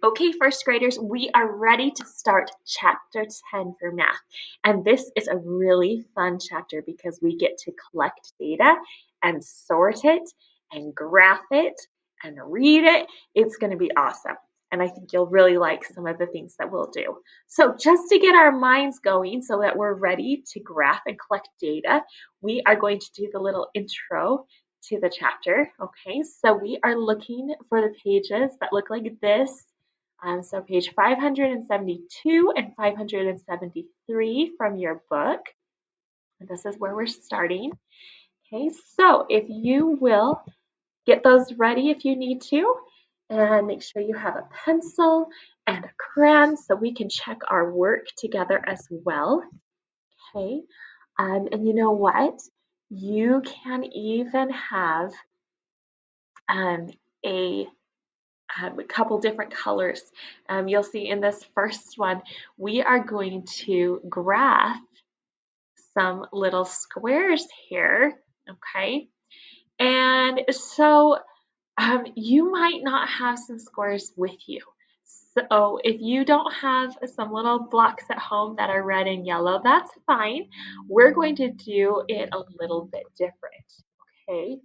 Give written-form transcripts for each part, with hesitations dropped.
Okay, first graders, we are ready to start chapter 10 for math. And this is a really fun chapter because we get to collect data and sort it and graph it and read it. It's going to be awesome. And I think you'll really like some of the things that we'll do. So just to get our minds going so that we're ready to graph and collect data, we are going to do the little intro to the chapter. Okay, so we are looking for the pages that look like this. So page 572 and 573 from your book. And this is where we're starting. Okay, so if you will get those ready if you need to, and make sure you have a pencil and a crayon so we can check our work together as well. Okay, and you know what? You can even have a a couple different colors. You'll see in this first one, we are going to graph some little squares here, okay? And so you might not have some squares with you. So if you don't have some little blocks at home that are red and yellow, that's fine. We're going to do it a little bit different, okay?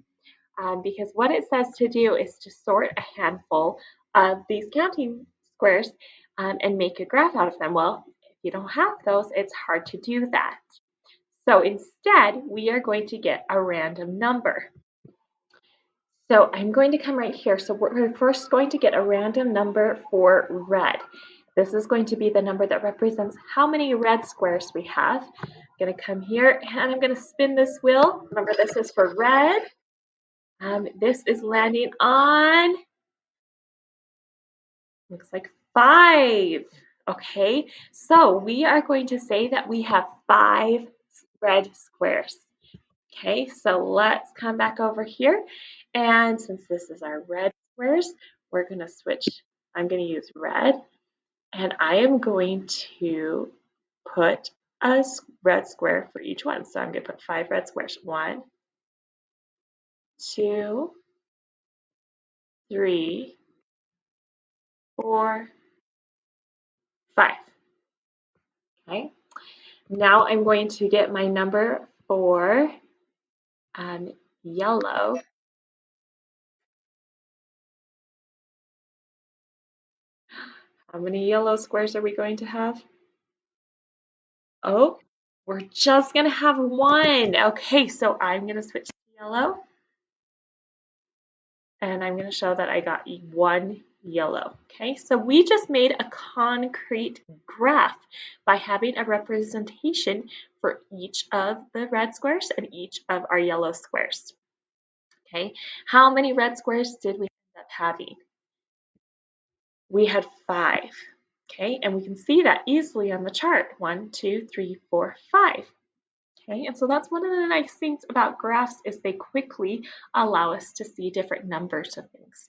Because what it says to do is to sort a handful of these counting squares and make a graph out of them. Well, if you don't have those, it's hard to do that. So instead, we are going to get a random number. So I'm going to come right here. So we're first going to get a random number for red. This is going to be the number that represents how many red squares we have. I'm going to come here and I'm going to spin this wheel. Remember, this is for red. This is landing on, looks like 5. Okay, so we are going to say that we have 5 red squares. Okay, so let's come back over here. And since this is our red squares, we're going to switch. I'm going to use red. And I am going to put a red square for each one. So I'm going to put 5 red squares. 1, 2, 3, 4, 5. Okay. Now I'm going to get my number for yellow. How many yellow squares are we going to have? Oh, we're just going to have 1. Okay, so I'm going to switch to yellow. And I'm going to show that I got 1 yellow. Okay, so we just made a concrete graph by having a representation for each of the red squares and each of our yellow squares. Okay, how many red squares did we end up having? We had 5. Okay, and we can see that easily on the chart. 1, 2, 3, 4, 5. Okay, and so that's one of the nice things about graphs is they quickly allow us to see different numbers of things.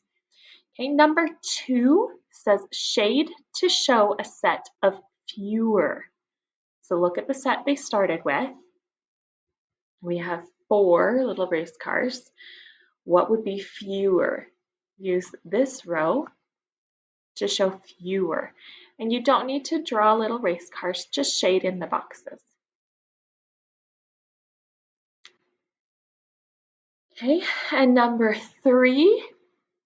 Okay, number 2 says shade to show a set of fewer. So look at the set they started with. We have 4 little race cars. What would be fewer? Use this row to show fewer. And you don't need to draw little race cars, just shade in the boxes. Okay, and number 3,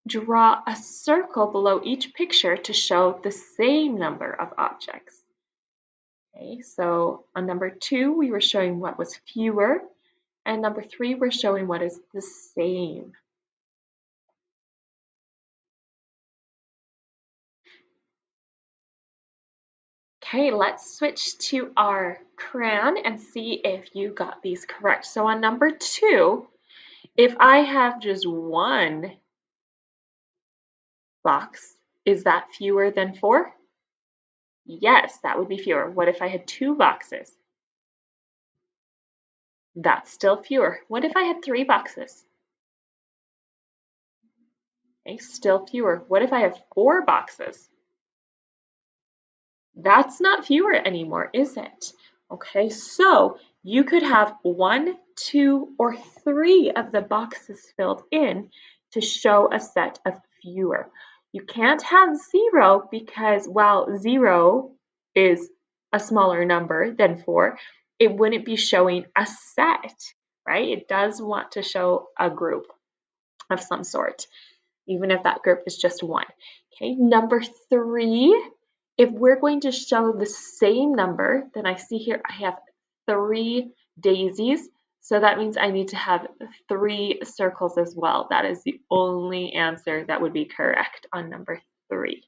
draw a circle below each picture to show the same number of objects. Okay, so on number 2, we were showing what was fewer, and number 3, we're showing what is the same. Okay, let's switch to our crayon and see if you got these correct. So on number 2, if I have just 1 box, is that fewer than 4? Yes, that would be fewer. What if I had 2 boxes? That's still fewer. What if I had 3 boxes? Okay, still fewer. What if I have 4 boxes? That's not fewer anymore, is it? Okay, so you could have 1, 2, or 3 of the boxes filled in to show a set of fewer. You can't have 0 because while 0 is a smaller number than 4, it wouldn't be showing a set, right? It does want to show a group of some sort, even if that group is just 1. Okay, number 3, if we're going to show the same number, then I see here I have 3 daisies. So that means I need to have 3 circles as well. That is the only answer that would be correct on number 3.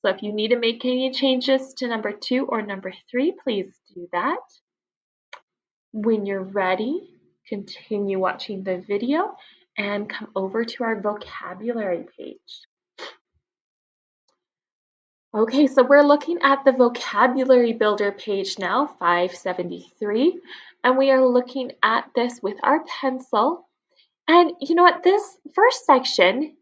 So if you need to make any changes to number 2 or number 3, please do that. When you're ready, continue watching the video and come over to our vocabulary page. Okay, so we're looking at the vocabulary builder page now, 573, and we are looking at this with our pencil. And you know what, this first section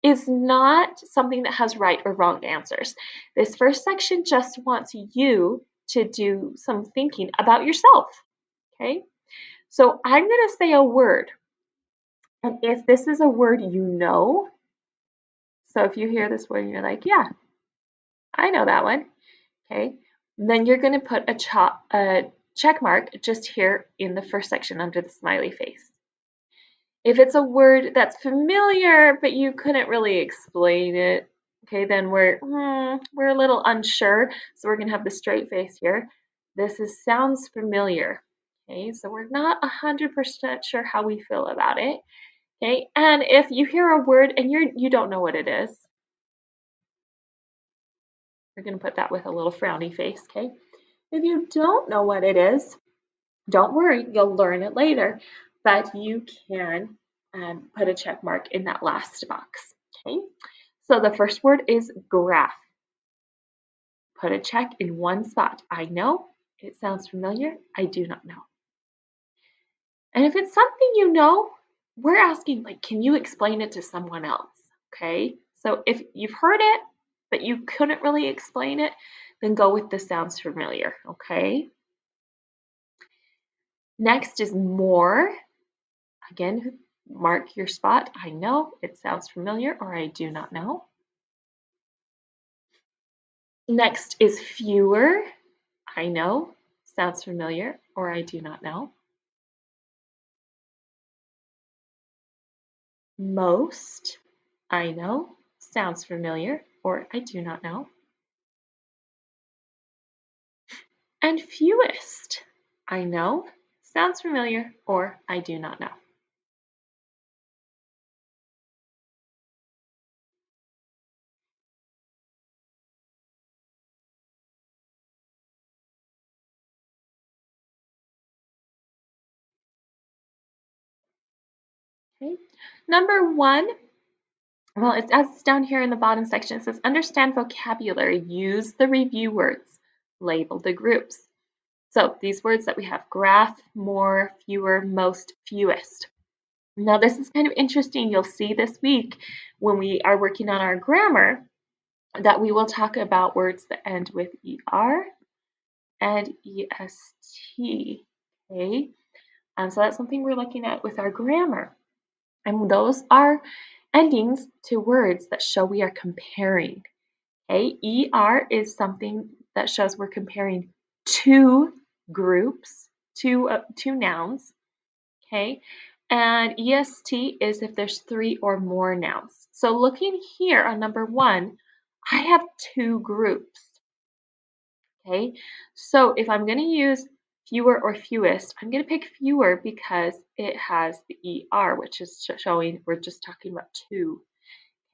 is not something that has right or wrong answers. This first section just wants you to do some thinking about yourself, okay? So I'm going to say a word, and if this is a word you know, so if you hear this word and you're like, yeah, I know that one, okay, then you're going to put a check mark just here in the first section under the smiley face. If it's a word that's familiar but you couldn't really explain it, okay, then we're a little unsure, so we're going to have the straight face here. Sounds familiar, okay, so we're not 100% sure how we feel about it, okay, and if you hear a word and you don't know what it is, we're going to put that with a little frowny face, okay. If you don't know what it is, don't worry, you'll learn it later, but you can put a check mark in that last box, okay? So the first word is graph. Put a check in one spot. I know, it sounds familiar, I do not know. And if it's something you know, we're asking, like, can you explain it to someone else, okay? So if you've heard it, but you couldn't really explain it, then go with the sounds familiar, okay? Next is more. Again, mark your spot. I know, it sounds familiar, or I do not know. Next is fewer. I know, sounds familiar, or I do not know. Most. I know, sounds familiar, or I do not know. And fewest. I know, sounds familiar, or I do not know. Okay. Number 1, well, it's down here in the bottom section. It says, understand vocabulary, use the review words, label the groups. So these words that we have, graph, more, fewer, most, fewest. Now this is kind of interesting. You'll see this week when we are working on our grammar that we will talk about words that end with ER and EST, okay? So that's something we're looking at with our grammar. And those are endings to words that show we are comparing, okay? ER is something that shows we're comparing two groups, two nouns, okay? And EST is if there's 3 or more nouns. So looking here on number 1, I have 2 groups, okay? So if I'm going to use fewer or fewest, I'm going to pick fewer because it has the ER, which is showing we're just talking about 2,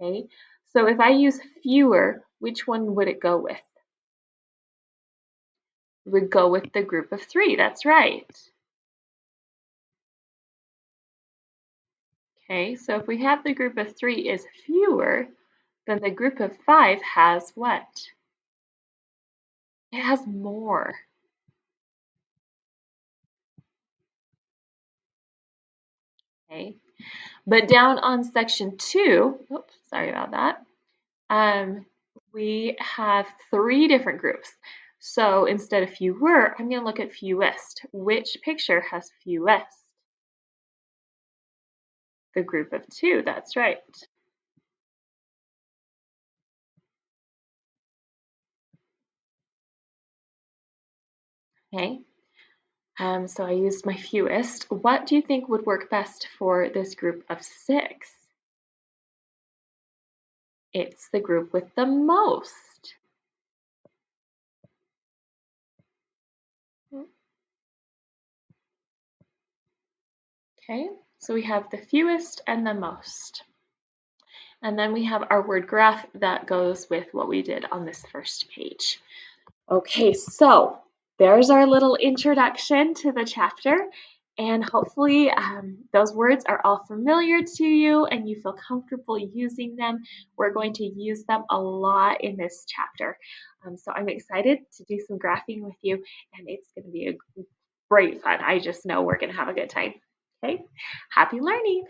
okay? So if I use fewer, which one would it go with? It would go with the group of 3, that's right. Okay, so if we have the group of 3 is fewer, then the group of 5 has what? It has more. Okay, but down on section 2, oops, sorry about that, we have 3 different groups. So instead of fewer, I'm going to look at fewest. Which picture has fewest? The group of 2, that's right. Okay, so I used my fewest. What do you think would work best for this group of 6? It's the group with the most. Okay, so we have the fewest and the most. And then we have our word graph that goes with what we did on this first page. Okay, so there's our little introduction to the chapter. And hopefully those words are all familiar to you and you feel comfortable using them. We're going to use them a lot in this chapter. So I'm excited to do some graphing with you, and it's going to be a great fun. I just know we're going to have a good time. Okay, happy learning.